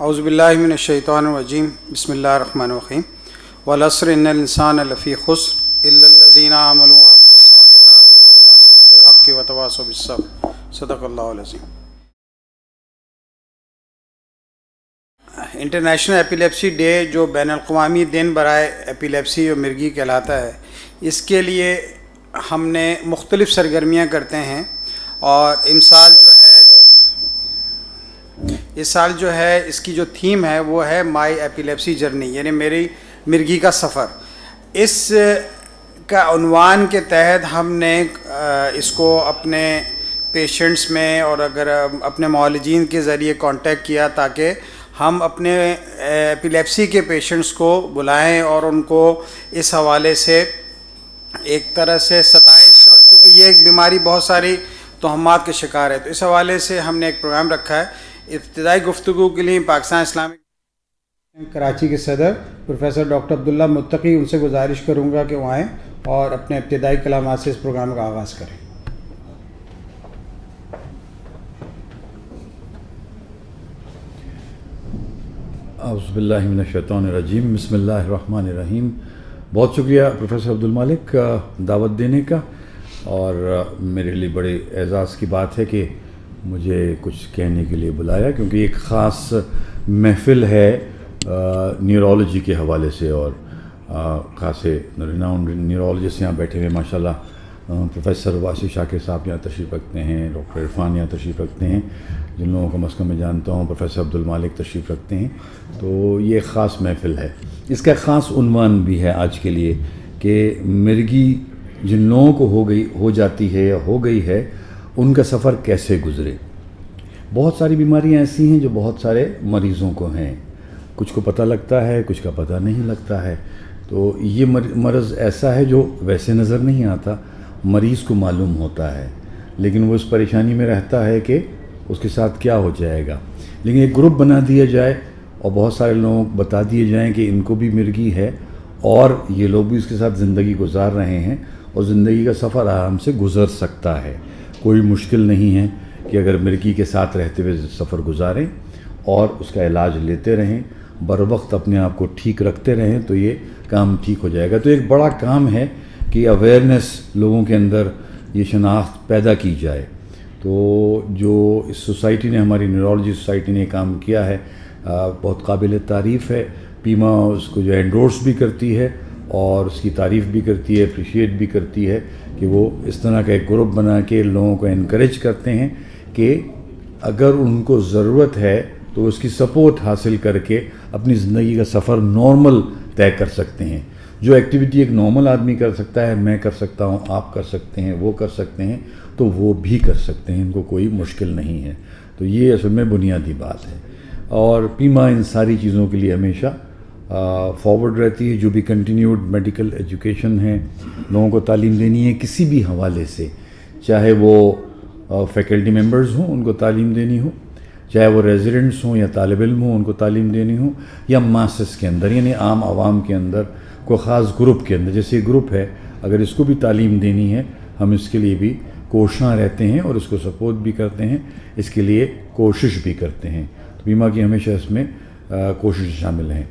اعوذ باللہ من الشیطان الرجیم بسم اللہ الرحمن الرحیم والعصر ان الانسان لفی خسر الا الذین آمنوا وعملوا الصالحات وتواصوا بالحق وتواصوا بالصبر صدق اللہ العظیم۔ انٹرنیشنل ایپیلیپسی ڈے جو بین الاقوامی دن برائے ایپیلیپسی اور مرگی کہلاتا ہے، اس کے لیے ہم نے مختلف سرگرمیاں کرتے ہیں، اور اس سال جو ہے اس کی جو تھیم ہے وہ ہے مائی ایپیلیپسی جرنی، یعنی میری مرگی کا سفر۔ اس کا عنوان کے تحت ہم نے اس کو اپنے پیشنٹس میں اور اگر اپنے معالجین کے ذریعے کانٹیکٹ کیا تاکہ ہم اپنے ایپیلیپسی کے پیشنٹس کو بلائیں اور ان کو اس حوالے سے ایک طرح سے ستائش، اور کیونکہ یہ ایک بیماری بہت ساری توہمات کے شکار ہے، تو اس حوالے سے ہم نے ایک پروگرام رکھا ہے۔ ابتدائی گفتگو کے لیے پاکستان اسلامک کراچی کے صدر پروفیسر ڈاکٹر عبداللہ متقی، ان سے گزارش کروں گا کہ وہ آئیں اور اپنے ابتدائی کلمات سے اس پروگرام کا آغاز کریں۔ اعوذ باللہ من الشیطان الرجیم، بسم اللہ الرحمن الرحیم۔ بہت شکریہ پروفیسر عبدالمالک دعوت دینے کا، اور میرے لیے بڑے اعزاز کی بات ہے کہ مجھے کچھ کہنے کے لیے بلایا، کیونکہ ایک خاص محفل ہے نیورولوجی کے حوالے سے، اور خاصے ریناؤنڈ نیورولوجسٹ یہاں بیٹھے ہوئے ماشاءاللہ۔ پروفیسر واسی شاکر صاحب یہاں تشریف رکھتے ہیں، ڈاکٹر عرفان یہاں تشریف رکھتے ہیں، جن لوگوں کو کم میں جانتا ہوں، پروفیسر عبدالمالک تشریف رکھتے ہیں، تو یہ ایک خاص محفل ہے۔ اس کا خاص عنوان بھی ہے آج کے لیے کہ مرگی جن لوگوں کو ہو جاتی ہے یا ہو گئی ہے، ان کا سفر کیسے گزرے۔ بہت ساری بیماریاں ایسی ہیں جو بہت سارے مریضوں کو ہیں، کچھ کو پتہ لگتا ہے، کچھ کا پتہ نہیں لگتا ہے۔ تو یہ مرض ایسا ہے جو ویسے نظر نہیں آتا، مریض کو معلوم ہوتا ہے، لیکن وہ اس پریشانی میں رہتا ہے کہ اس کے ساتھ کیا ہو جائے گا۔ لیکن ایک گروپ بنا دیا جائے اور بہت سارے لوگوں کو بتا دیے جائیں کہ ان کو بھی مرگی ہے، اور یہ لوگ بھی اس کے ساتھ زندگی گزار رہے ہیں، اور زندگی کا سفر آرام سے گزر سکتا ہے۔ کوئی مشکل نہیں ہے کہ اگر مرگی کے ساتھ رہتے ہوئے سفر گزاریں اور اس کا علاج لیتے رہیں، بر وقت اپنے آپ کو ٹھیک رکھتے رہیں، تو یہ کام ٹھیک ہو جائے گا۔ تو ایک بڑا کام ہے کہ اویئرنیس لوگوں کے اندر یہ شناخت پیدا کی جائے۔ تو جو اس سوسائٹی نے، ہماری نیورولوجی سوسائٹی نے کام کیا ہے، بہت قابل تعریف ہے۔ پیما اس کو جو انڈورس بھی کرتی ہے اور اس کی تعریف بھی کرتی ہے، اپریشیٹ بھی کرتی ہے کہ وہ اس طرح کا ایک گروپ بنا کے لوگوں کو انکریج کرتے ہیں کہ اگر ان کو ضرورت ہے تو اس کی سپورٹ حاصل کر کے اپنی زندگی کا سفر نارمل طے کر سکتے ہیں۔ جو ایکٹیویٹی ایک نارمل آدمی کر سکتا ہے، میں کر سکتا ہوں، آپ کر سکتے ہیں، وہ کر سکتے ہیں، تو وہ بھی کر سکتے ہیں، ان کو کوئی مشکل نہیں ہے۔ تو یہ اصل میں بنیادی بات ہے، اور پیما ان ساری چیزوں کے لیے ہمیشہ فارورڈ رہتی ہے۔ جو بھی کنٹینیوڈ میڈیکل ایجوکیشن ہے، لوگوں کو تعلیم دینی ہے کسی بھی حوالے سے، چاہے وہ فیکلٹی ممبرز ہوں ان کو تعلیم دینی ہو، چاہے وہ ریزیڈنٹس ہوں یا طالب علم ہوں ان کو تعلیم دینی ہو، یا ماسس کے اندر یعنی عام عوام کے اندر، کوئی خاص گروپ کے اندر، جیسے گروپ ہے اگر اس کو بھی تعلیم دینی ہے، ہم اس کے لیے بھی کوشاں رہتے ہیں اور اس کو سپورٹ بھی کرتے ہیں، اس کے لیے کوشش بھی کرتے ہیں۔ تو پیما کی ہمیشہ اس میں کوشش شامل ہیں۔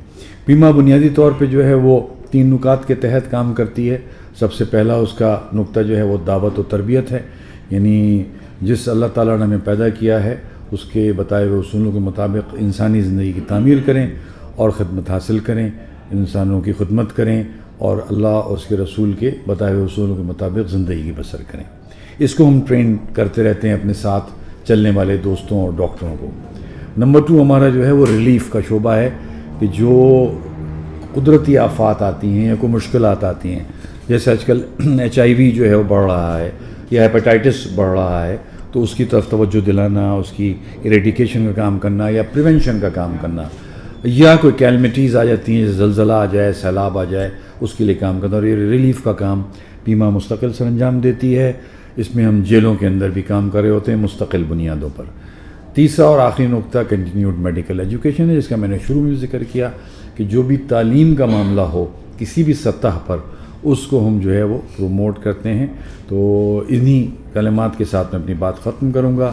پیما بنیادی طور پہ جو ہے وہ 3 نکات کے تحت کام کرتی ہے۔ سب سے پہلا اس کا نقطہ جو ہے وہ دعوت و تربیت ہے، یعنی جس اللہ تعالیٰ نے ہمیں پیدا کیا ہے اس کے بتائے ہوئے اصولوں کے مطابق انسانی زندگی کی تعمیر کریں اور خدمت حاصل کریں، انسانوں کی خدمت کریں، اور اللہ اور اس کے رسول کے بتائے ہوئے اصولوں کے مطابق زندگی کی بسر کریں۔ اس کو ہم ٹرین کرتے رہتے ہیں اپنے ساتھ چلنے والے دوستوں اور ڈاکٹروں کو۔ نمبر 2 ہمارا جو ہے وہ ریلیف کا شعبہ ہے، کہ جو قدرتی آفات آتی ہیں یا کوئی مشکلات آتی ہیں، جیسے آج کل HIV جو ہے وہ بڑھ رہا ہے، یا ہیپاٹائٹس بڑھ رہا ہے، تو اس کی طرف توجہ دلانا، اس کی ایریڈیکیشن کا کام کرنا یا پریونشن کا کام کرنا، یا کوئی کیلمٹیز آ جاتی ہیں، زلزلہ آ جائے، سیلاب آ جائے، اس کے لیے کام کرنا، اور یہ ریلیف کا کام پیما مستقل سر انجام دیتی ہے۔ اس میں ہم جیلوں کے اندر بھی کام کر رہے ہوتے ہیں مستقل بنیادوں پر۔ تیسرا اور آخری نقطہ کنٹینیوڈ میڈیکل ایجوکیشن ہے، جس کا میں نے شروع میں ذکر کیا کہ جو بھی تعلیم کا معاملہ ہو کسی بھی سطح پر، اس کو ہم جو ہے وہ پروموٹ کرتے ہیں۔ تو انہی کلمات کے ساتھ میں اپنی بات ختم کروں گا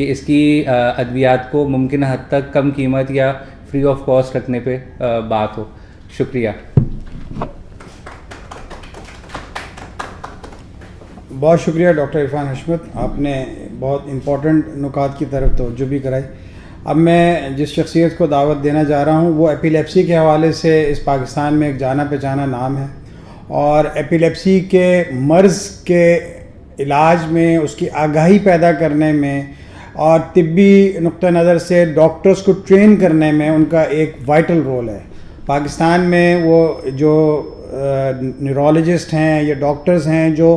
کہ اس کی ادویات کو ممکنہ حد تک کم قیمت یا فری آف کاسٹ رکھنے پہ بات ہو. شکریہ. بہت شکریہ ڈاکٹر عرفان حشمت, آپ نے بہت امپورٹنٹ نکات کی طرف توجہ بھی کرائی. اب میں جس شخصیت کو دعوت دینا جا رہا ہوں وہ ایپیلیپسی کے حوالے سے اس پاکستان میں ایک جانا پہچانا نام ہے, اور ایپیلیپسی کے مرض کے علاج میں, اس کی آگاہی پیدا کرنے میں اور طبی نقطہ نظر سے ڈاکٹرز کو ٹرین کرنے میں ان کا ایک وائٹل رول ہے. پاکستان میں وہ جو نیورولوجسٹ ہیں یا ڈاکٹرز ہیں جو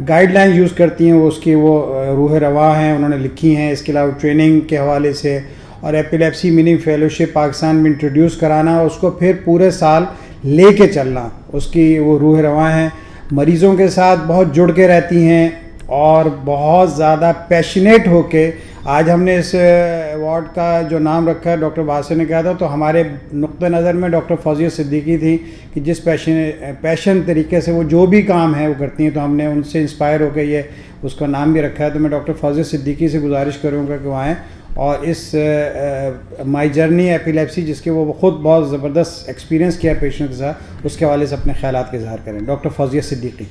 گائیڈ لائن یوز کرتی ہیں, وہ اس کی وہ روح رواں ہیں, انہوں نے لکھی ہیں. اس کے علاوہ ٹریننگ کے حوالے سے اور ایپیلیپسی منی فیلوشپ پاکستان میں انٹروڈیوس کرانا, اس کو پھر پورے سال لے کے چلنا, اس کی وہ روح رواں ہیں. مریضوں کے ساتھ بہت جڑ کے رہتی ہیں اور بہت زیادہ پیشنیٹ ہو کے. آج ہم نے اس ایوارڈ کا جو نام رکھا ہے ڈاکٹر واسع نے کہا تھا, تو ہمارے نقطہ نظر میں ڈاکٹر فوزیہ صدیقی تھی کہ جس پیشن طریقے سے وہ جو بھی کام ہے وہ کرتی ہیں, تو ہم نے ان سے انسپائر ہو کے یہ اس کا نام بھی رکھا ہے. تو میں ڈاکٹر فوزیہ صدیقی سے گزارش کروں گا کہ وہ آئیں اور اس مائی جرنی ایپیلیپسی, جس کے وہ خود بہت زبردست ایکسپیرینس کیا ہے پیشنٹ کے ساتھ, اس کے حوالے سے اپنے خیالات کا اظہار کریں. ڈاکٹر فوزیہ صدیقی.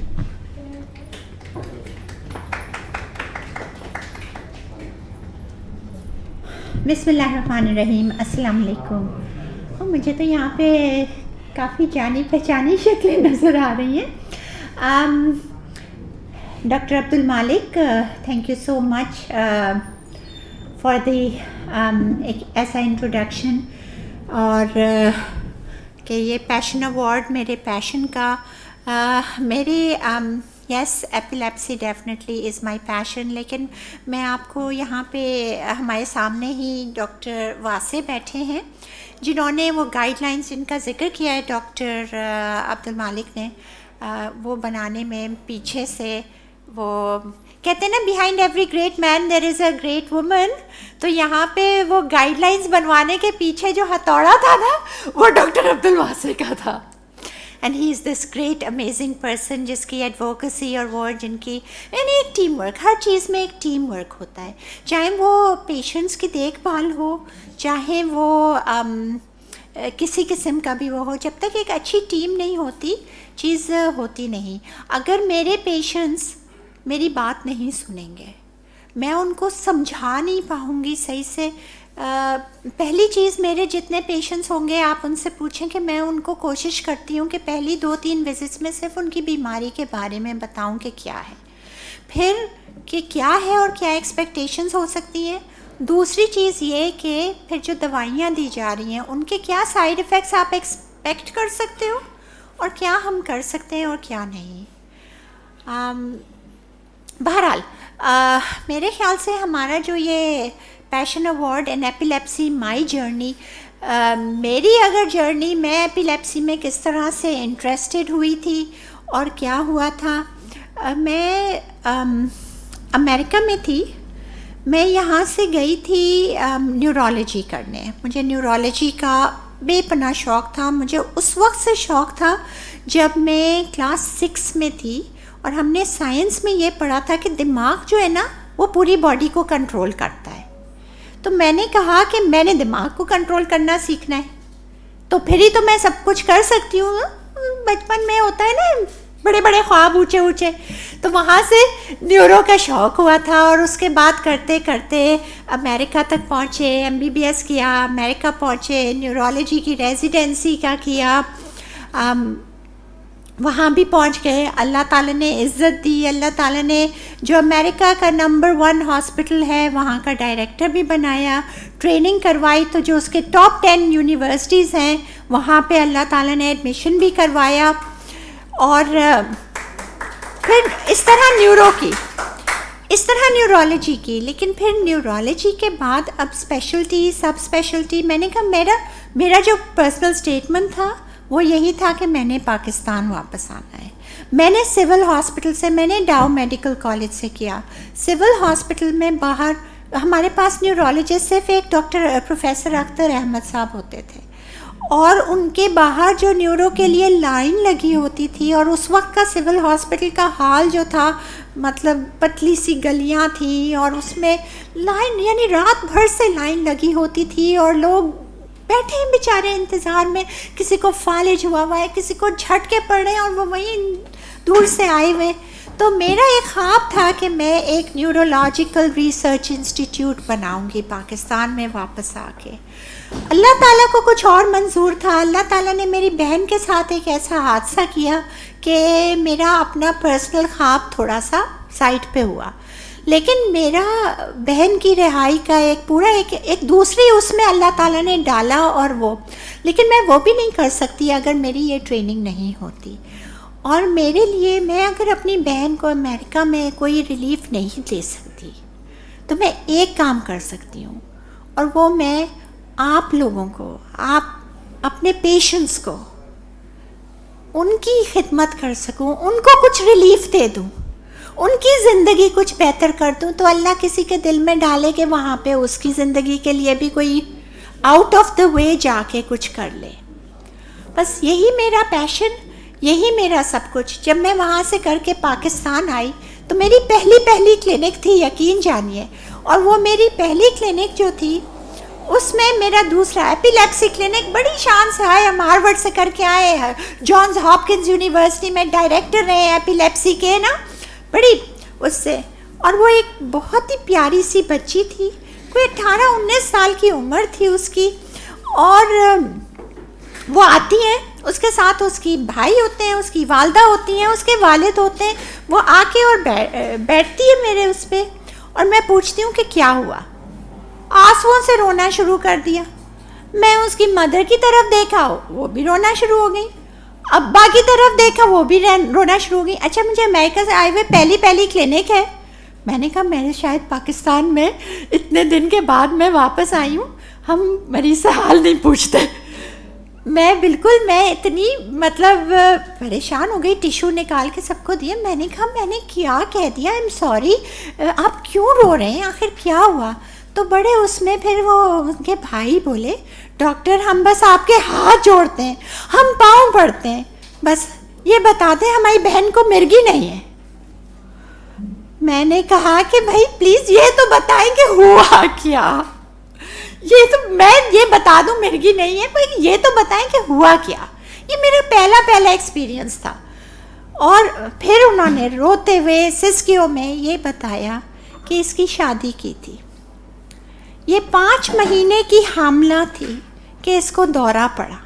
بسم اللہ الرحمن الرحیم. السلام علیکم. مجھے تو یہاں پہ کافی جانی پہچانی شکلیں نظر آ رہی ہیں. Doctor Abdul Malik, thank you so much for the ایک ایسا انٹروڈکشن, اور کہ یہ پیشن ایوارڈ میرے پیشن کا, میری یس ایپیلیپسی ڈیفینیٹلی از مائی پیشن. لیکن میں آپ کو یہاں پہ ہمارے سامنے ہی ڈاکٹر واسع بیٹھے ہیں جنہوں نے وہ گائیڈ لائنس جن کا ذکر کیا ہے ڈاکٹر عبد المالک نے, وہ بنانے میں پیچھے سے وہ کہتے ہیں نا behind every great man there is a great woman. تو یہاں پہ وہ گائیڈ لائنس بنوانے کے پیچھے جو ہتھوڑا تھا نا وہ ڈاکٹر عبد الواسع کا تھا. And he is this great amazing person جس کی ایڈوکیسی اور وہ جن کی یعنی ایک ٹیم ورک, ہر چیز میں ایک ٹیم ورک ہوتا ہے, چاہے وہ پیشنٹس کی دیکھ بھال ہو, چاہے وہ کسی قسم کا بھی وہ ہو. جب تک ایک اچھی ٹیم نہیں ہوتی چیز ہوتی نہیں. اگر میرے پیشنٹس میری بات نہیں سنیں گے, میں ان کو سمجھا نہیں پاؤں گی صحیح سے. پہلی چیز, میرے جتنے پیشنٹس ہوں گے آپ ان سے پوچھیں کہ میں ان کو کوشش کرتی ہوں کہ پہلی 2-3 وزٹس میں صرف ان کی بیماری کے بارے میں بتاؤں کہ کیا ہے, پھر کہ کیا ہے اور کیا ایکسپیکٹیشنز ہو سکتی ہیں. دوسری چیز یہ کہ پھر جو دوائیاں دی جا رہی ہیں ان کے کیا سائیڈ ایفیکٹس آپ ایکسپیکٹ کر سکتے ہو اور کیا ہم کر سکتے ہیں اور کیا نہیں. بہرحال میرے خیال سے ہمارا جو یہ passion award in epilepsy my journey, میری اگر جرنی میں ایپیلیپسی میں کس طرح سے انٹرسٹڈ ہوئی تھی اور کیا ہوا تھا. میں امریکہ میں تھی, میں یہاں سے گئی تھی نیورولوجی کرنے. مجھے نیورولوجی کا بے پناہ شوق تھا. مجھے اس وقت سے شوق تھا جب میں کلاس 6 میں تھی, اور ہم نے سائنس میں یہ پڑھا تھا کہ دماغ جو ہے نا وہ پوری باڈی کو کنٹرول کرتا ہے. تو میں نے کہا کہ میں نے دماغ کو کنٹرول کرنا سیکھنا ہے, تو پھر ہی تو میں سب کچھ کر سکتی ہوں. بچپن میں ہوتا ہے نا بڑے بڑے خواب اونچے اونچے, تو وہاں سے نیورو کا شوق ہوا تھا. اور اس کے بعد کرتے کرتے امریکہ تک پہنچے, MBBS کیا, امریکہ پہنچے, نیورولوجی کی ریزیڈنسی کا کیا, وہاں بھی پہنچ گئے. اللہ تعالیٰ نے عزت دی, اللہ تعالیٰ نے جو امریکہ کا نمبر 1 ہاسپٹل ہے وہاں کا ڈائریکٹر بھی بنایا, ٹریننگ کروائی. تو جو اس کے ٹاپ 10 یونیورسٹیز ہیں وہاں پہ اللہ تعالیٰ نے ایڈمیشن بھی کروایا. اور پھر اس طرح نیورولوجی کی. لیکن پھر نیورولوجی کے بعد اب اسپیشلٹی, سب اسپیشلٹی, میں نے کہا میرا جو پرسنل اسٹیٹمنٹ تھا وہ یہی تھا کہ میں نے پاکستان واپس آنا ہے. میں نے سول ہاسپٹل سے, میں نے ڈاؤ میڈیکل کالج سے کیا. سول ہاسپٹل میں باہر ہمارے پاس نیورولوجسٹ صرف ایک ڈاکٹر پروفیسر اختر احمد صاحب ہوتے تھے, اور ان کے باہر جو نیورو کے لیے لائن لگی ہوتی تھی، اور اس وقت کا سول ہاسپٹل کا حال جو تھا، مطلب پتلی سی گلیاں تھیں اور اس میں لائن، یعنی رات بھر سے لائن لگی ہوتی تھی اور لوگ بیٹھے ہیں بیچارے انتظار میں، کسی کو فالج ہوا ہے، کسی کو جھٹکے پڑ رہے ہیں اور وہ وہیں دور سے آئے ہوئے. تو میرا ایک خواب تھا کہ میں ایک نیورولوجیکل ریسرچ انسٹیٹیوٹ بناؤں گی پاکستان میں واپس آ کے. اللہ تعالیٰ کو کچھ اور منظور تھا. اللہ تعالیٰ نے میری بہن کے ساتھ ایک ایسا حادثہ کیا کہ میرا اپنا پرسنل خواب تھوڑا سا سائٹ پہ ہوا. لیکن میرا بہن کی رہائی کا ایک پورا ایک دوسری اس میں اللہ تعالیٰ نے ڈالا، اور وہ، لیکن میں وہ بھی نہیں کر سکتی اگر میری یہ ٹریننگ نہیں ہوتی. اور میرے لیے، میں اگر اپنی بہن کو امریکہ میں کوئی ریلیف نہیں دے سکتی تو میں ایک کام کر سکتی ہوں، اور وہ میں آپ لوگوں کو، آپ اپنے پیشنٹس کو ان کی خدمت کر سکوں، ان کو کچھ ریلیف دے دوں، ان کی زندگی کچھ بہتر کر دوں. تو اللہ کسی کے دل میں ڈالے کہ وہاں پہ اس کی زندگی کے لیے بھی کوئی آؤٹ آف دا وے جا کے کچھ کر لے. بس یہی میرا پیشن، یہی میرا سب کچھ. جب میں وہاں سے کر کے پاکستان آئی تو میری پہلی کلینک تھی، یقین جانیے. اور وہ میری پہلی کلینک جو تھی اس میں میرا دوسرا ایپیلیپسی کلینک بڑی شان سے آئے. ہم ہارورڈ سے کر کے آئے ہیں، جانز ہاپکنز یونیورسٹی میں ڈائریکٹر رہے ہیں ایپیلیپسی کے نا، بڑی اس سے. اور وہ ایک بہت ہی پیاری سی بچی تھی، کوئی 18-19 سال کی عمر تھی اس کی. اور وہ آتی ہیں، اس کے ساتھ اس کی بھائی ہوتے ہیں، اس کی والدہ ہوتی ہیں، اس کے والد ہوتے ہیں. وہ آ کے اور بیٹھتی ہے میرے اس پہ، اور میں پوچھتی ہوں کہ کیا ہوا. آنسوؤں سے رونا شروع کر دیا. میں اس کی مدر کی طرف دیکھا، وہ بھی رونا شروع ہو گئی. ابا کی طرف دیکھا، وہ بھی رونا شروع ہو گئی. اچھا، مجھے امریکہ سے آئے ہوئے پہلی کلینک ہے. میں نے کہا میں شاید پاکستان میں اتنے دن کے بعد میں واپس آئی ہوں، ہم مریض سے حال نہیں پوچھتے. میں اتنی مطلب پریشان ہو گئی، ٹیشو نکال کے سب کو دیے. میں نے کہا میں نے کیا کہہ دیا، آئی ایم سوری، آپ کیوں رو رہے ہیں، آخر کیا ہوا. تو بڑے اس میں پھر وہ ان کے بھائی بولے، ڈاکٹر ہم بس آپ کے ہاتھ جوڑتے ہیں، ہم پاؤں پڑتے ہیں، بس یہ بتا دیں ہماری بہن کو مرگی نہیں ہے. میں نے کہا کہ بھائی پلیز یہ تو بتائیں کہ ہوا کیا. یہ تو میں یہ بتا دوں مرگی نہیں ہے، پر یہ تو بتائیں کہ ہوا کیا. یہ میرا پہلا ایکسپیرینس تھا. اور پھر انہوں نے روتے ہوئے سسکیو میں یہ بتایا کہ اس کی شادی کی تھی، یہ 5 مہینے کی حاملہ تھی کہ اس کو دورہ پڑا.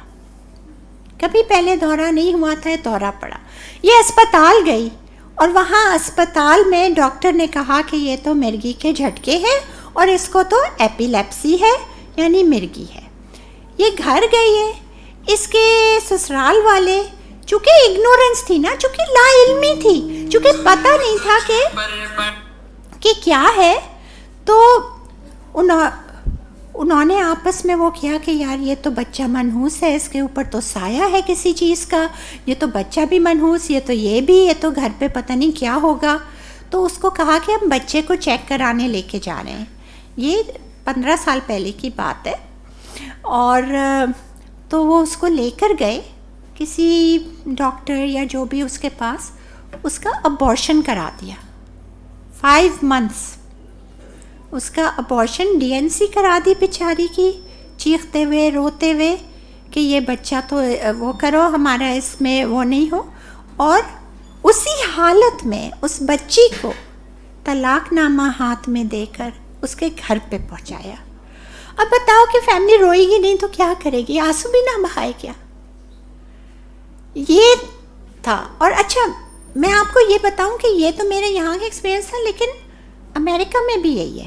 کبھی پہلے دورہ نہیں ہوا تھا، دورہ پڑا. یہ اسپتال گئی اور وہاں اسپتال میں ڈاکٹر نے کہا کہ یہ تو مرگی کے جھٹکے ہیں اور اس کو تو ایپیلیپسی ہے، یعنی مرگی ہے. یہ گھر گئی ہے. اس کے سسرال والے، چونکہ اگنورنس تھی نا، چونکہ لا علمی تھی، چونکہ پتہ نہیں تھا کہ کیا ہے، تو انہوں نے آپس میں وہ کیا کہ یار یہ تو بچہ منحوس ہے، اس کے اوپر تو سایہ ہے کسی چیز کا، یہ تو بچہ بھی منحوس، یہ تو گھر پہ پتہ نہیں کیا ہوگا. تو اس کو کہا کہ ہم بچے کو چیک کرانے لے کے جا رہے ہیں. یہ 15 سال پہلے کی بات ہے. اور تو وہ اس کو لے کر گئے کسی ڈاکٹر یا جو بھی اس کے پاس، اس کا ابورشن کرا دیا. 5 months اس کا ابورشن، DNC کرا دی بیچاری کی، چیختے ہوئے روتے ہوئے کہ یہ بچہ تو وہ کرو، ہمارا اس میں وہ نہیں ہو. اور اسی حالت میں اس بچی کو طلاق نامہ ہاتھ میں دے کر اس کے گھر پہ پہنچایا. اب بتاؤ کہ فیملی روئے گی نہیں تو کیا کرے گی، آنسو بھی نہ بہائے کیا. یہ تھا. اور اچھا میں آپ کو یہ بتاؤں کہ یہ تو میرے یہاں کا ایکسپیرینس تھا، لیکن امریکہ میں بھی یہی ہے.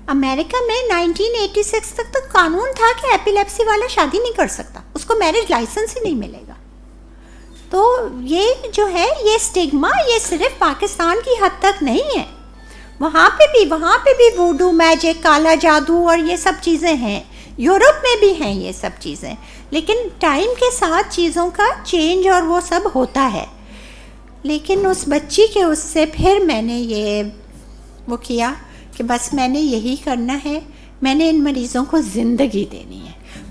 امریکہ میں 1986 تک تو قانون تھا کہ ایپیلیپسی والا شادی نہیں کر سکتا، اس کو میرج لائسنس ہی نہیں ملے گا. تو یہ جو ہے یہ سٹگما، یہ صرف پاکستان کی حد تک نہیں ہے، وہاں پہ بھی ووڈو، میجک، کالا جادو اور یہ سب چیزیں ہیں. یورپ میں بھی ہیں یہ سب چیزیں، لیکن ٹائم کے ساتھ چیزوں کا چینج اور وہ سب ہوتا ہے. لیکن اس بچی کے اس سے پھر میں نے یہ وہ کیا کہ بس میں نے یہی کرنا ہے، میں نے ان مریضوں کو زندگی دینی ہے.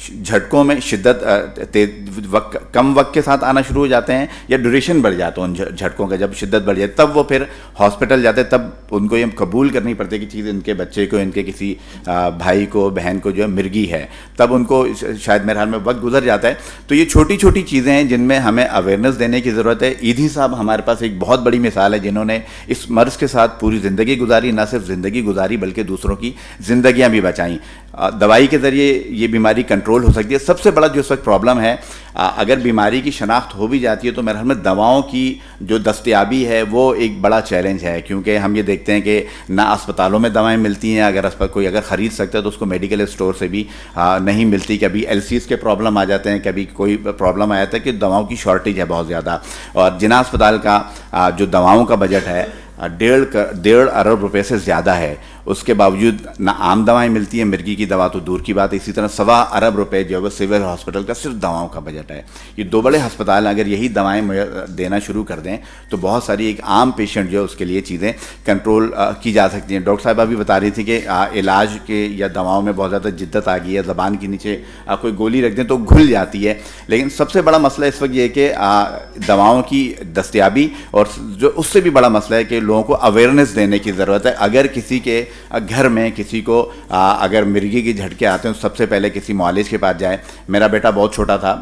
جھٹکوں میں شدت کم وقت کے ساتھ آنا شروع ہو جاتے ہیں یا ڈیوریشن بڑھ جاتا ہے ان جھٹکوں کا. جب شدت بڑھ جائے تب وہ پھر ہاسپٹل جاتے ہیں, تب ان کو یہ قبول کرنی پڑتی ہے کہ چیز ان کے بچے کو, ان کے کسی بھائی کو, بہن کو جو ہے مرگی ہے, تب ان کو شاید میرے حال میں وقت گزر جاتا ہے. تو یہ چھوٹی چھوٹی چیزیں ہیں جن میں ہمیں اویئرنیس دینے کی ضرورت ہے. ایدھی صاحب ہمارے پاس ایک بہت بڑی مثال ہے جنہوں نے اس مرض کے ساتھ پوری زندگی گزاری, نہ صرف زندگی گزاری بلکہ دوسروں کی زندگیاں بھی بچائیں. دوائی کے ذریعے یہ بیماری کنٹرول ہو سکتی ہے. سب سے بڑا جو اس وقت پرابلم ہے, اگر بیماری کی شناخت ہو بھی جاتی ہے تو میرے خیال میں دواؤں کی جو دستیابی ہے وہ ایک بڑا چیلنج ہے, کیونکہ ہم یہ دیکھتے ہیں کہ نہ اسپتالوں میں دوائیں ملتی ہیں, اگر کوئی اگر خرید سکتا ہے تو اس کو میڈیکل اسٹور سے بھی نہیں ملتی. کبھی ایل سیز کے پرابلم آ جاتے ہیں, کبھی کوئی پرابلم آ جاتا ہے کہ دواؤں کی شارٹیج ہے بہت زیادہ. اور جناح اسپتال کا جو دواؤں کا بجٹ ہے 1.5 ارب روپے سے زیادہ ہے, اس کے باوجود نہ عام دوائیں ملتی ہیں, مرگی کی دوا تو دور کی بات ہے. اسی طرح 1.25 ارب روپے جو ہے سول ہاسپٹل کا صرف دواؤں کا بجٹ ہے. یہ 2 بڑے ہسپتال اگر یہی دوائیں دینا شروع کر دیں تو بہت ساری ایک عام پیشنٹ جو ہے اس کے لیے چیزیں کنٹرول کی جا سکتی ہیں. ڈاکٹر صاحبہ بھی بتا رہی تھی کہ علاج کے یا دواؤں میں بہت زیادہ جدت آ گئی ہے. زبان کے نیچے کوئی گولی رکھ دیں تو گھل جاتی ہے. لیکن سب سے بڑا مسئلہ اس وقت یہ ہے کہ دواؤں کی دستیابی, اور جو اس سے بھی بڑا مسئلہ ہے کہ لوگوں کو اویئرنیس دینے کی ضرورت ہے. اگر کسی کے گھر میں کسی کو اگر مرگی کے جھٹکے آتے ہیں تو سب سے پہلے کسی معالج کے پاس جائے. میرا بیٹا بہت چھوٹا تھا,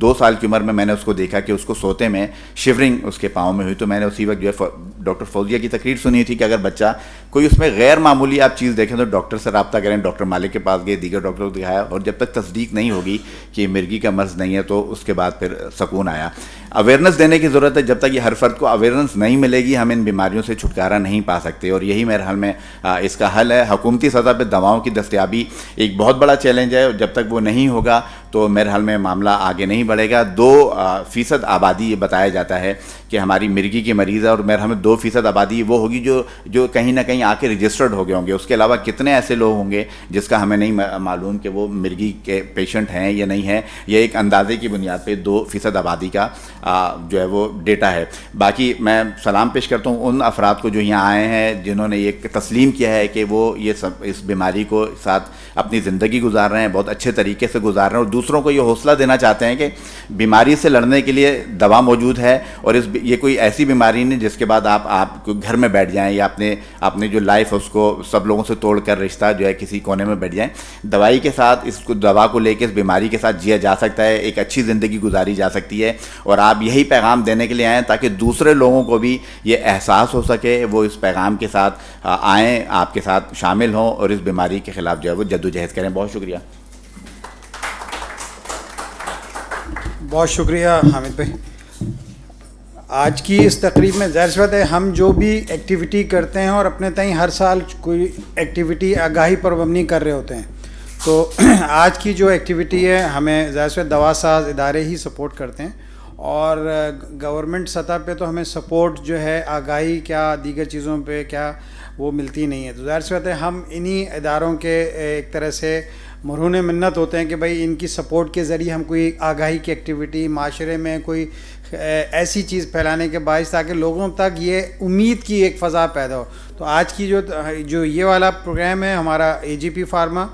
2 سال کی عمر میں نے اس کو دیکھا کہ اس کو سوتے میں شیورنگ اس کے پاؤں میں ہوئی. تو میں نے اسی وقت جو ہے ڈاکٹر فوزیہ کی تقریر سنی تھی کہ اگر بچہ کوئی اس میں غیر معمولی آپ چیز دیکھیں تو ڈاکٹر سے رابطہ کریں. ڈاکٹر مالک کے پاس گئے, دیگر ڈاکٹر کو دکھایا, اور جب تک تصدیق نہیں ہوگی کہ مرگی کا مرض نہیں ہے تو اس کے بعد پھر سکون آیا. اویئرنیس دینے کی ضرورت ہے. جب تک یہ ہر فرد کو اویئرنیس نہیں ملے گی ہم ان بیماریوں سے چھٹکارا نہیں پا سکتے, اور یہی میرے حال میں اس کا حل ہے. حکومتی سطح پہ دواؤں کی دستیابی ایک بہت بڑا چیلنج ہے, اور جب تک وہ نہیں ہوگا تو میرے حال میں معاملہ آگے نہیں بڑھے گا. 2% آبادی یہ بتایا جاتا ہے کہ ہماری مرگی کی مریض ہے, اور میرے حال میں 2% آبادی وہ ہوگی جو کہیں نہ کہیں آ کے رجسٹرڈ ہو گئے ہوں گے. اس کے علاوہ کتنے ایسے لوگ ہوں گے جس کا ہمیں نہیں معلوم کہ وہ مرگی کے پیشنٹ ہیں یا نہیں ہیں. یہ ایک اندازے کی بنیاد پہ 2% آبادی کا جو ہے وہ ڈیٹا ہے. باقی میں سلام پیش کرتا ہوں ان افراد کو جو یہاں آئے ہیں جنہوں نے یہ تسلیم کیا ہے کہ وہ یہ سب اس بیماری کو ساتھ اپنی زندگی گزار رہے ہیں, بہت اچھے طریقے سے گزار رہے ہیں, اور دوسروں کو یہ حوصلہ دینا چاہتے ہیں کہ بیماری سے لڑنے کے لیے دوا موجود ہے. اور یہ کوئی ایسی بیماری نہیں جس کے بعد آپ گھر میں بیٹھ جائیں یا اپنے جو لائف ہے اس کو سب لوگوں سے توڑ کر رشتہ جو ہے کسی کونے میں بیٹھ جائیں. دوائی کے ساتھ دوا کو لے کے اس بیماری کے ساتھ جیا جا سکتا ہے, ایک اچھی زندگی گزاری جا سکتی ہے. اور آپ یہی پیغام دینے کے لیے آئیں تاکہ دوسرے لوگوں کو بھی یہ احساس ہو سکے, وہ اس پیغام کے ساتھ آئیں, آپ کے ساتھ شامل ہوں اور اس بیماری کے خلاف جو ہے وہ جدوجہد کریں. بہت شکریہ. بہت شکریہ حامد بھائی. آج کی اس تقریب میں ظاہر سی بات ہے ہم جو بھی ایکٹیویٹی کرتے ہیں اور اپنے تئیں ہر سال کوئی ایکٹیویٹی آگاہی پر مبنی کر رہے ہوتے ہیں, تو آج کی جو ایکٹیویٹی ہے ہمیں ظاہر سی بات دوا ساز ادارے ہی سپورٹ کرتے ہیں, اور گورنمنٹ سطح پہ تو ہمیں سپورٹ جو ہے آگاہی کیا دیگر چیزوں پہ کیا وہ ملتی نہیں ہے. تو ظاہر سی بات ہے ہم انہی اداروں کے ایک طرح سے مرہون منت ہوتے ہیں کہ بھائی ان کی سپورٹ کے ذریعے ہم کوئی آگاہی کی ایکٹیویٹی معاشرے میں کوئی ایسی چیز پھیلانے کے باعث تاکہ لوگوں تک یہ امید کی ایک فضا پیدا ہو. تو آج کی جو یہ والا پروگرام ہے ہمارا AGP فارما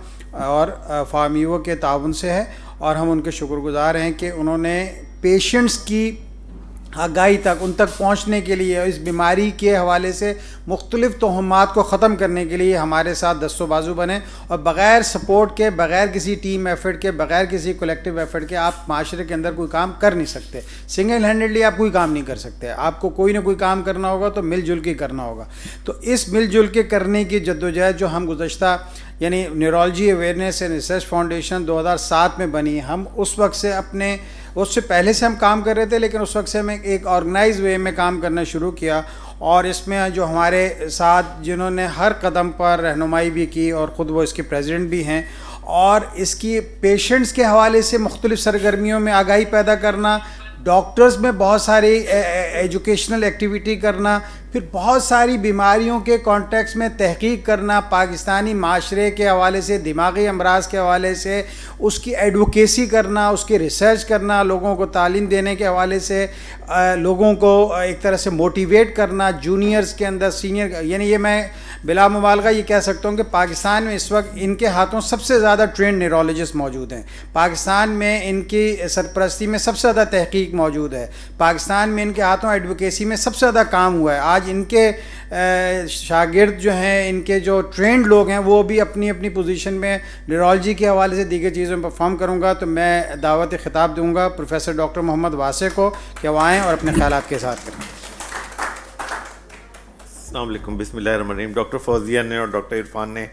اور فارمیو کے تعاون سے ہے, اور ہم ان کے شکر گزار ہیں کہ انہوں نے پیشنٹس کی آگاہی تک ان تک پہنچنے کے لیے اس بیماری کے حوالے سے مختلف توہمات کو ختم کرنے کے لیے ہمارے ساتھ دست و بازو بنے. اور بغیر سپورٹ کے, بغیر کسی ٹیم ایفرٹ کے, بغیر کسی کولیکٹیو ایفرٹ کے آپ معاشرے کے اندر کوئی کام کر نہیں سکتے. سنگل ہینڈڈلی آپ کوئی کام نہیں کر سکتے. آپ کو کوئی نہ کوئی کام کرنا ہوگا تو مل جل کے کرنا ہوگا. تو اس مل جل کے کرنے کی جدوجہد جو ہم گزشتہ یعنی neurology awareness and research foundation 2007 میں بنی, ہم اس وقت سے اس سے پہلے سے ہم کام کر رہے تھے, لیکن اس وقت سے ہمیں ایک آرگنائز وے میں کام کرنا شروع کیا. اور اس میں جو ہمارے ساتھ جنہوں نے ہر قدم پر رہنمائی بھی کی اور خود وہ اس کے پریزیڈنٹ بھی ہیں, اور اس کی پیشنٹس کے حوالے سے مختلف سرگرمیوں میں آگاہی پیدا کرنا, ڈاکٹرز میں بہت ساری ایجوکیشنل ایکٹیویٹی کرنا, پھر بہت ساری بیماریوں کے کانٹیکس میں تحقیق کرنا, پاکستانی معاشرے کے حوالے سے, دماغی امراض کے حوالے سے اس کی ایڈوکیسی کرنا, اس کی ریسرچ کرنا, لوگوں کو تعلیم دینے کے حوالے سے لوگوں کو ایک طرح سے موٹیویٹ کرنا, جونیئرز کے اندر سینئر, یعنی یہ میں بلا مبالغہ یہ کہہ سکتا ہوں کہ پاکستان میں اس وقت ان کے ہاتھوں سب سے زیادہ ٹرینڈ نیورولوجسٹ موجود ہیں. پاکستان میں ان کی سرپرستی میں سب سے زیادہ تحقیق موجود ہے. پاکستان میں ان کے ہاتھوں ایڈوکیسی میں سب سے زیادہ کام ہوا ہے. آج ان کے شاگرد جو ہیں, ان کے جو ٹرینڈ لوگ ہیں, وہ بھی اپنی اپنی پوزیشن میں نیورولوجی کے حوالے سے دیگر چیزوں میں پرفارم کروں گا. تو میں دعوت خطاب دوں گا پروفیسر ڈاکٹر محمد واسع کو کہ وہ آئیں اور اپنے خیالات کے ساتھ کریں. السلام علیکم. بسم اللہ الرحمن الرحیم. ڈاکٹر فوزیہ نے اور ڈاکٹر عرفان نے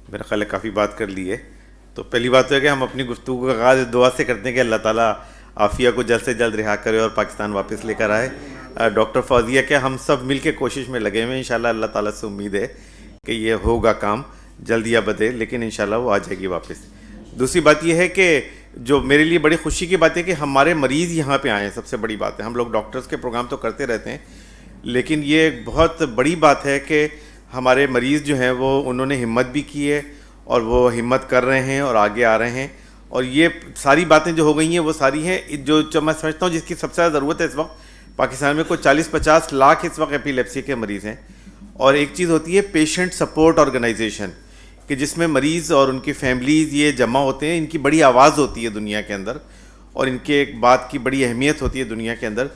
میرا خیال ہے کافی بات کر لی ہے. تو پہلی بات تو ہے کہ ہم اپنی گفتگو کا آغاز دعا سے کرتے ہیں کہ اللہ تعالیٰ عافیہ کو جلد سے جلد رہا کرے اور پاکستان واپس لے کر آئے. ڈاکٹر فوزیہ کہ ہم سب مل کے کوشش میں لگے ہوئے ہیں. انشاءاللہ اللہ تعالیٰ سے امید ہے کہ یہ ہوگا کام جلد یا بدے, لیکن انشاءاللہ وہ آ جائے گی واپس. دوسری بات یہ ہے کہ جو میرے لیے بڑی خوشی کی بات ہے کہ ہمارے مریض یہاں پہ آئے ہیں. سب سے بڑی بات ہے, ہم لوگ ڈاکٹرز کے پروگرام تو کرتے رہتے ہیں, لیکن یہ ایک بہت بڑی بات ہے کہ ہمارے مریض جو ہیں وہ انہوں نے ہمت بھی کی ہے اور وہ ہمت کر رہے ہیں اور آگے آ رہے ہیں. اور یہ ساری باتیں جو ہو گئی ہیں وہ ساری ہیں جو میں سمجھتا ہوں جس کی سب سے زیادہ ضرورت ہے اس وقت. پاکستان میں کوئی 40-50 لاکھ اس وقت ایپیلیپسی کے مریض ہیں. اور ایک چیز ہوتی ہے پیشنٹ سپورٹ آرگنائزیشن, کہ جس میں مریض اور ان کی فیملیز یہ جمع ہوتے ہیں. ان کی بڑی آواز ہوتی ہے دنیا کے اندر اور ان کے ایک بات کی بڑی اہمیت ہوتی ہے دنیا کے اندر.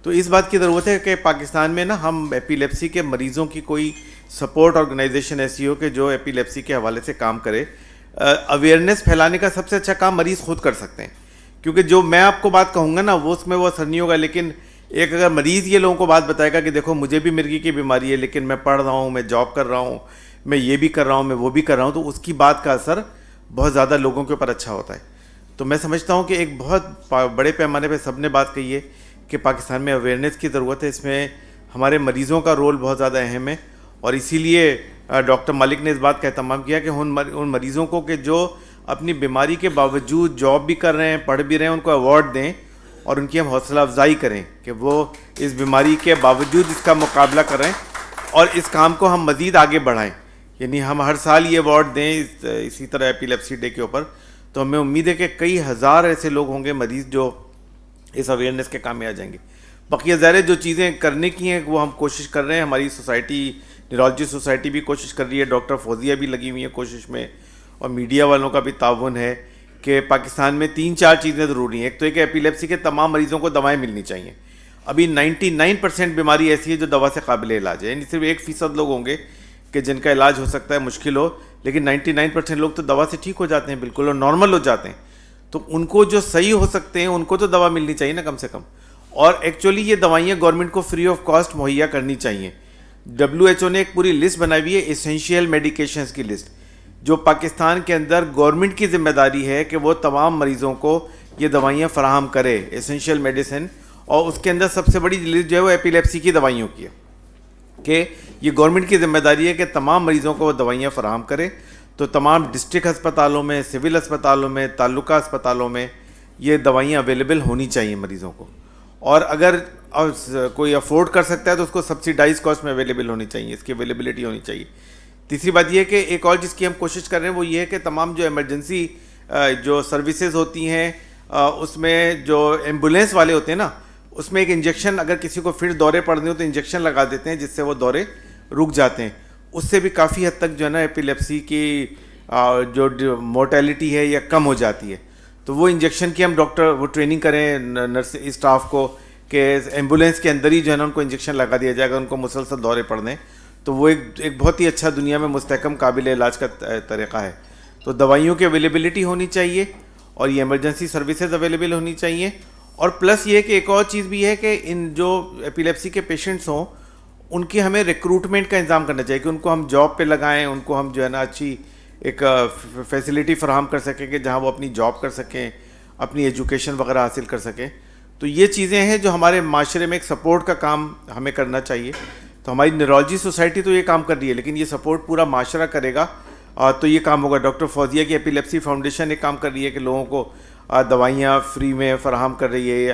تو اس بات کی ضرورت ہے کہ پاکستان میں نا ہم ایپیلیپسی کے مریضوں کی کوئی سپورٹ آرگنائزیشن ایسی ہو کہ جو ایپیلیپسی کے حوالے سے کام کرے. اویئرنیس پھیلانے کا سب سے اچھا کام مریض خود کر سکتے ہیں, کیونکہ جو میں آپ کو بات کہوں گا نا وہ اس میں وہ اثر نہیں ہوگا. لیکن ایک اگر مریض یہ لوگوں کو بات بتائے گا کہ دیکھو مجھے بھی مرگی کی بیماری ہے لیکن میں پڑھ رہا ہوں, میں جاب کر رہا ہوں, میں یہ بھی کر رہا ہوں, میں وہ بھی کر رہا ہوں, تو اس کی بات کا اثر بہت زیادہ لوگوں کے اوپر اچھا ہوتا ہے. تو میں سمجھتا ہوں کہ ایک بہت بڑے پیمانے پہ سب نے بات کہی ہے کہ پاکستان میں اویئرنیس کی ضرورت ہے. اس میں ہمارے مریضوں کا رول بہت زیادہ اہم ہے, اور اسی لیے ڈاکٹر مالک نے اس بات کا اہتمام کیا کہ ان مریضوں کو کہ جو اپنی بیماری کے باوجود جاب بھی کر رہے ہیں, پڑھ بھی رہے ہیں, ان کو ایوارڈ دیں اور ان کی ہم حوصلہ افزائی کریں کہ وہ اس بیماری کے باوجود اس کا مقابلہ کر رہے ہیں اور اس کام کو ہم مزید آگے بڑھائیں. یعنی ہم ہر سال یہ ایوارڈ دیں اسی طرح ایپیلیپسی ڈے کے اوپر. تو ہمیں امید ہے کہ کئی ہزار ایسے لوگ ہوں گے مریض جو اس اویئرنیس کے کام میں آ جائیں گے. بقیہ ظاہر جو چیزیں کرنے کی ہیں وہ ہم کوشش کر رہے ہیں. ہماری سوسائٹی نیورولوجی سوسائٹی بھی کوشش کر رہی ہے, ڈاکٹر فوزیہ بھی لگی ہوئی ہیں کوشش میں, اور میڈیا والوں کا بھی تعاون ہے کہ پاکستان میں 3-4 چیزیں ضروری ہیں. ایک تو ہے کہ ایپیلیپسی کے تمام مریضوں کو دوائیں ملنی چاہیے. ابھی 99% بیماری ایسی ہے جو دوا سے قابل علاج ہے, یعنی صرف 1% لوگ ہوں گے کہ جن کا علاج ہو سکتا ہے مشکل ہو, لیکن 99% لوگ تو دوا سے ٹھیک ہو جاتے ہیں بالکل اور نارمل ہو جاتے ہیں. تو ان کو جو صحیح ہو سکتے ہیں ان کو تو دوا ملنی چاہیے نا کم سے کم. اور ایکچولی یہ دوائیاں گورنمنٹ کو فری آف کاسٹ مہیا کرنی چاہیے. WHO نے ایک پوری لسٹ بنائی ہوئی ہے ایسینشیل میڈیکیشنز کی لسٹ, جو پاکستان کے اندر گورنمنٹ کی ذمہ داری ہے کہ وہ تمام مریضوں کو یہ دوائیاں فراہم کرے, ایسینشیل میڈیسن. اور اس کے اندر سب سے بڑی لسٹ جو ہے وہ ایپیلیپسی کی دوائیوں کی ہے کہ یہ گورنمنٹ کی ذمہ داری ہے کہ تمام مریضوں کو وہ دوائیاں فراہم کرے. تو تمام ڈسٹرکٹ ہسپتالوں میں, سول ہسپتالوں میں, تعلقہ ہسپتالوں میں یہ دوائیاں اویلیبل ہونی چاہیے مریضوں کو. اور اگر کوئی افورڈ کر سکتا ہے تو اس کو سبسیڈائز کاسٹ میں اویلیبل ہونی چاہیے, اس کی اویلیبلٹی ہونی چاہیے. تیسری بات یہ ہے کہ ایک اور جس کی ہم کوشش کر رہے ہیں وہ یہ ہے کہ تمام جو ایمرجنسی جو سروسز ہوتی ہیں اس میں جو ایمبولینس والے ہوتے ہیں نا, اس میں ایک انجیکشن اگر کسی کو پھر دورے پڑنے ہو تو انجیکشن لگا دیتے ہیں جس سے وہ دورے رک جاتے ہیں. اس سے بھی کافی حد تک جو ہے نا ایپیلیپسی کی جو مورٹیلٹی ہے یا کم ہو جاتی ہے. تو وہ انجیکشن کی ہم ڈاکٹر وہ ٹریننگ کریں نرس اسٹاف کو کہ ایمبولینس کے اندر ہی جو ہے نا ان کو انجیکشن لگا دیا جائے گا ان کو مسلسل دورے پڑنے. تو وہ ایک بہت ہی اچھا دنیا میں مستحکم قابل علاج کا طریقہ ہے. تو دوائیوں کی اویلیبلٹی ہونی چاہیے اور یہ ایمرجنسی سروسز اویلیبل ہونی چاہیے. اور پلس یہ کہ ایک اور چیز بھی ہے کہ ان جو ایپیلیپسی کے پیشنٹس ہوں ان کی ہمیں ریکروٹمنٹ کا انتظام کرنا چاہیے کہ ان کو ہم جاب پہ لگائیں, ان کو ہم جو ہے نا اچھی ایک فیسلٹی فراہم کر سکیں کہ جہاں وہ اپنی جاب کر سکیں, اپنی ایجوکیشن وغیرہ حاصل کر سکیں. تو یہ چیزیں ہیں جو ہمارے معاشرے میں ایک سپورٹ کا کام ہمیں کرنا چاہیے. تو ہماری نیورولوجی سوسائٹی تو یہ کام کر رہی ہے لیکن یہ سپورٹ پورا معاشرہ کرے گا تو یہ کام ہوگا. ڈاکٹر فوزیہ کی ایپیلیپسی فاؤنڈیشن ایک کام کر رہی ہے کہ لوگوں کو دوائیاں فری میں فراہم کر رہی ہے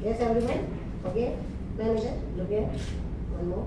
Yes, everyone. Okay. Manager, look here. One more.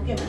Okay, ma'am.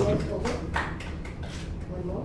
Yes, okay. One more.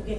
Okay.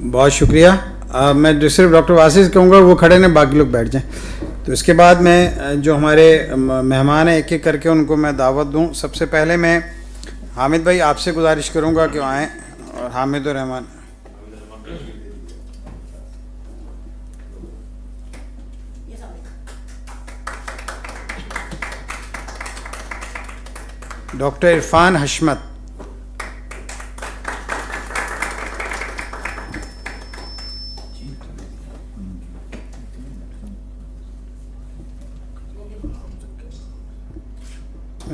بہت شکریہ. میں جو صرف ڈاکٹر واصف سے کہوں گا وہ کھڑے ہیں, باقی لوگ بیٹھ جائیں. تو اس کے بعد میں جو ہمارے مہمان ہیں ایک ایک کر کے ان کو میں دعوت دوں. سب سے پہلے میں حامد بھائی آپ سے گزارش کروں گا کہ آئیں, اور حامد الرحمان. ڈاکٹر عرفان حشمت.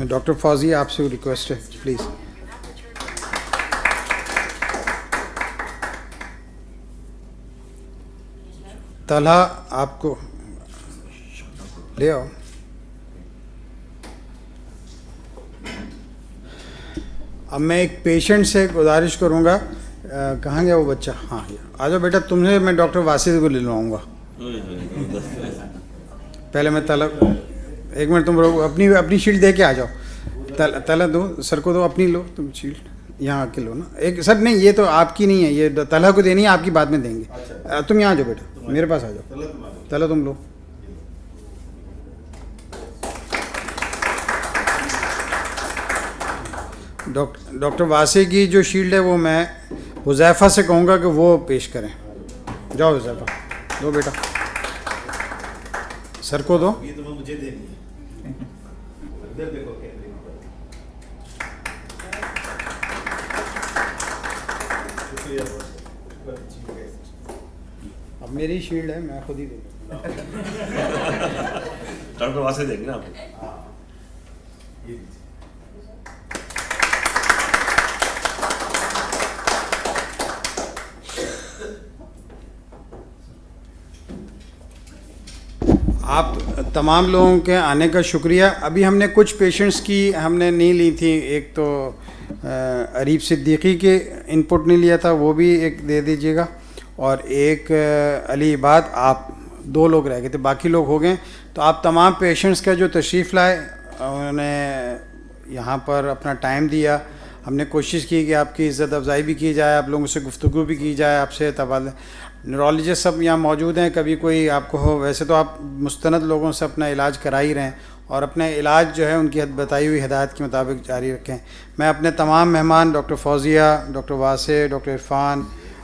ڈاکٹر فوزیہ آپ سے ریکویسٹ ہے پلیز. طلحہ آپ کو لے آؤ. اب میں ایک پیشنٹ سے گزارش کروں گا, کہاں گیا وہ بچہ؟ ہاں آ جاؤ بیٹا, تم سے میں ڈاکٹر واصف کو لے لواؤں گا. پہلے میں طلب ایک منٹ تم اپنی شیلڈ دے کے آ جاؤ. طلحہ دو سر کو, دو اپنی لو تم شیلڈ, یہاں آ کے لو نا. ایک سر نہیں, یہ تو آپ کی نہیں ہے, یہ طلحہ کو دینی ہے, آپ کی بعد میں دیں گے. تم یہاں آ جاؤ بیٹا, میرے پاس آ جاؤ. طلحہ تم لو. ڈاکٹر واصف کی جو شیلڈ ہے وہ میں حذیفہ سے کہوں گا کہ وہ پیش کریں. جاؤ حذیفہ, دو بیٹا, سر کو دو. اب میری شیلڈ ہے, میں خود ہی دوں گا. ڈاکٹر واصف دیں گے نا آپ کو. آپ تمام لوگوں کے آنے کا شکریہ. ابھی ہم نے کچھ پیشنٹس کی ہم نے نہیں لی تھی. ایک تو عریب صدیقی کے ان پٹ نہیں لیا تھا, وہ بھی ایک دے دیجیے گا. اور ایک علی عباد, آپ 2 لوگ رہ گئے تھے, باقی لوگ ہو گئے. تو آپ تمام پیشنٹس کا جو تشریف لائے, انہوں نے یہاں پر اپنا ٹائم دیا. ہم نے کوشش کی کہ آپ کی عزت افزائی بھی کی جائے, آپ لوگوں سے گفتگو بھی کی جائے, آپ سے تبادلہ. نیورولوجسٹ سب یہاں موجود ہیں, کبھی کوئی آپ کو ہو. ویسے تو آپ مستند لوگوں سے اپنا علاج کرا ہی رہے ہیں, اور اپنے علاج جو ہے ان کی بتائی ہوئی ہدایت کے مطابق جاری رکھیں. میں اپنے تمام مہمان doctor Fauzia, doctor Wasif, doctor Irfan,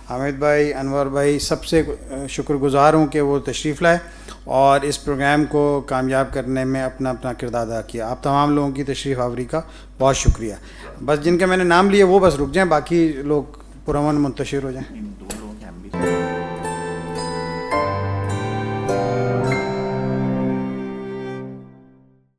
Hamid بھائی, انور بھائی, سب سے شکر گزار ہوں کہ وہ تشریف لائے اور اس پروگرام کو کامیاب کرنے میں اپنا کردار ادا کیا. آپ تمام لوگوں کی تشریف آوری کا بہت شکریہ. بس جن کے میں نے نام لیے وہ بس رک جائیں, باقی لوگ پرامن منتشر ہو جائیں.